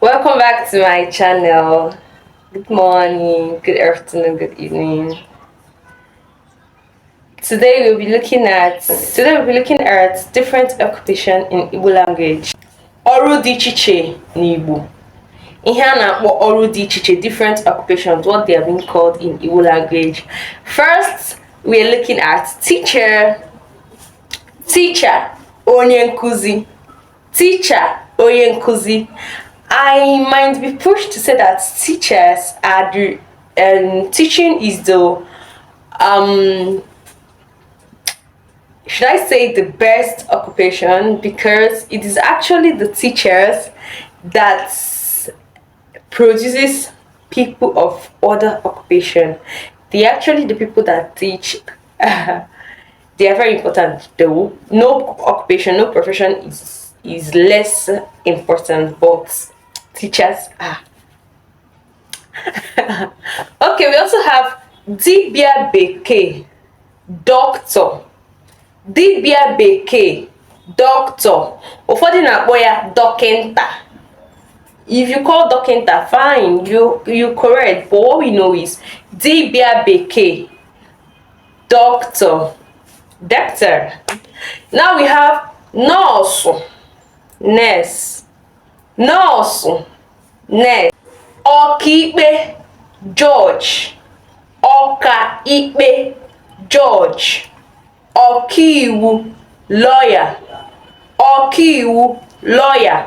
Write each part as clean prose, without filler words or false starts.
Welcome back to my channel. Good morning, good afternoon, good evening. Today we'll be looking at different occupation in Igbo language. Ọrụ dị iche n'Igbo. Ihe a na-akpọ ọrụ dị iche, different occupations, what they are being called in Igbo language. First, we are looking at teacher. Teacher, onye nkuzi. Teacher, onye nkuzi. I might be pushed to say that teachers are the teaching is the should I say the best occupation, because it is actually the teachers that produces people of other occupation. They actually the people that teach. They are very important though. No occupation, no profession is less important, but teachers are. Okay, we also have dibia bekee, doctor. Dibia bekee, doctor. Ụfọdụ na-akpọ ya dọkịnta. If you call dọkịnta, fine, you correct, but what we know is dibia bekee, doctor. Doctor. Now we have nurse, nurse, nurse, nurse. Ọkaikpe, judge. Ọkaikpe, judge. Ọkaiwu, lawyer. Ọkaiwu, lawyer.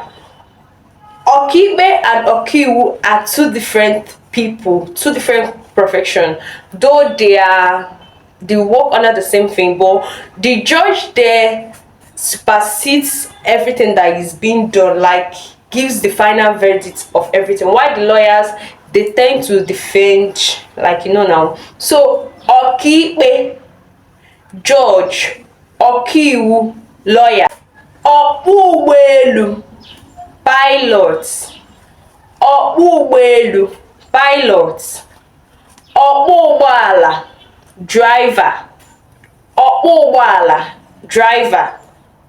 Ọkaikpe and ọkaiwu are two different people, two different professions, though they work under the same thing, but the judge there supersedes everything that is being done, like gives the final verdict of everything, while the lawyers, they tend to defend, like now. So ọkaikpe, judge, ọkaiwu, lawyer. Ọkpụ ụgbọelu, pilot. Ọkpụ ụgbọelu, pilot. Ọkpụ ụgbọala, driver. Ọkpụ ụgbọala, driver.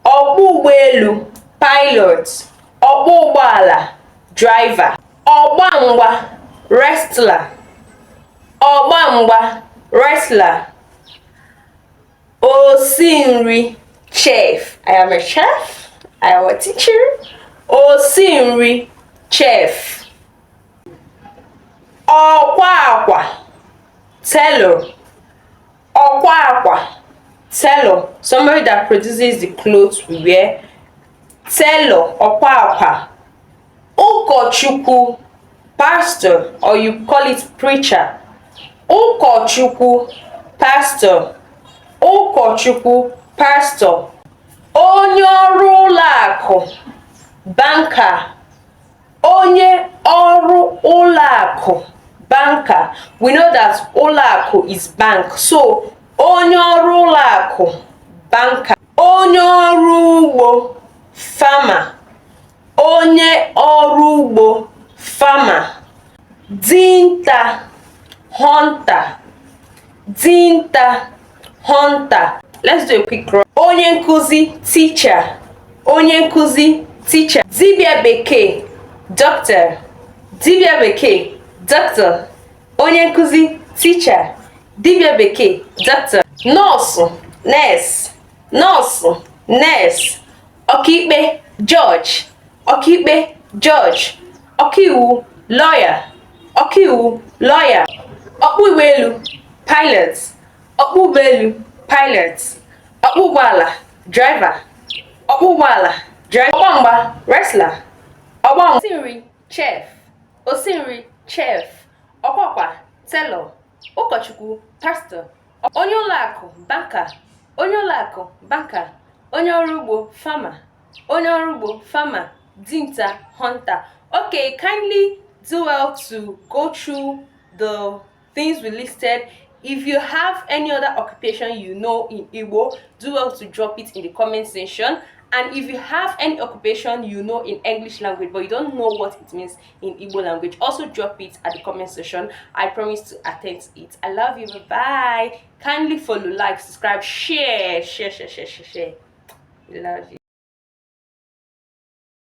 Ọkpụ ụgbọelu, pilot. Ọkpụ ụgbọala, driver. Ọgbamgba, wrestler. Ọgbamgba, wrestler. Osinri, chef. I am a chef. I am a teacher. Osinri, chef. Ọkwa akwa, tailor. Ọkwa akwa, tailor. Somebody that produces the clothes we wear. Tailor, ọkwa akwa. Ụkọchukwu, pastor, or you call it preacher. Ụkọchukwu, pastor. Ụkọchukwu, pastor. Onye ọrụ ụlọ akụ, banker. Onye ọrụ ụlọ akụ, banker. We know that ụlọ akụ is bank, so onye ọrụ ụlọ akụ, banker. Onye ọrụ ugbo, farmer. Onye ọrụ ugbo, farmer. Dinta, hunter. Dinta, hunter. Let's do a quick run. Onye nkuzi, teacher. Onye nkuzi, teacher. Dibia bekee, doctor. Dibia bekee, doctor. Onye nkuzi, teacher. Dibia bekee, doctor. Nurse, nurse. Nurse, nurse. Ọkaikpe, judge. Ọkaikpe, judge. Ọkaiwu, lawyer. Ọkaiwu, lawyer. Ọkpụ ụgbọelu, pilot. Ọkpụ ụgbọelu, pilot. Ọkpụ ụgbọala, driver. Ọkpụ ụgbọala, driver. Ọgbamgba, wrestler. Ọgbamgba. Osinri, chef. Osinri, chef. Ọkwakwa, tailor. Ụkọchukwu, pastor. Onye ụlọakụ, banker. Onye ụlọakụ, banker. Onye ọrụ ugbo, farmer. Onye ọrụ ugbo, farmer. Dinta, hunter. Okay, kindly do well to go through the things we listed. If you have any other occupation you know in Igbo, do well to drop it in the comment section. And if you have any occupation you know in English language but you don't know what it means in Igbo language, also drop it at the comment section. I promise to attend to it. I love you. Bye bye. Kindly follow, like, subscribe, share. We love you.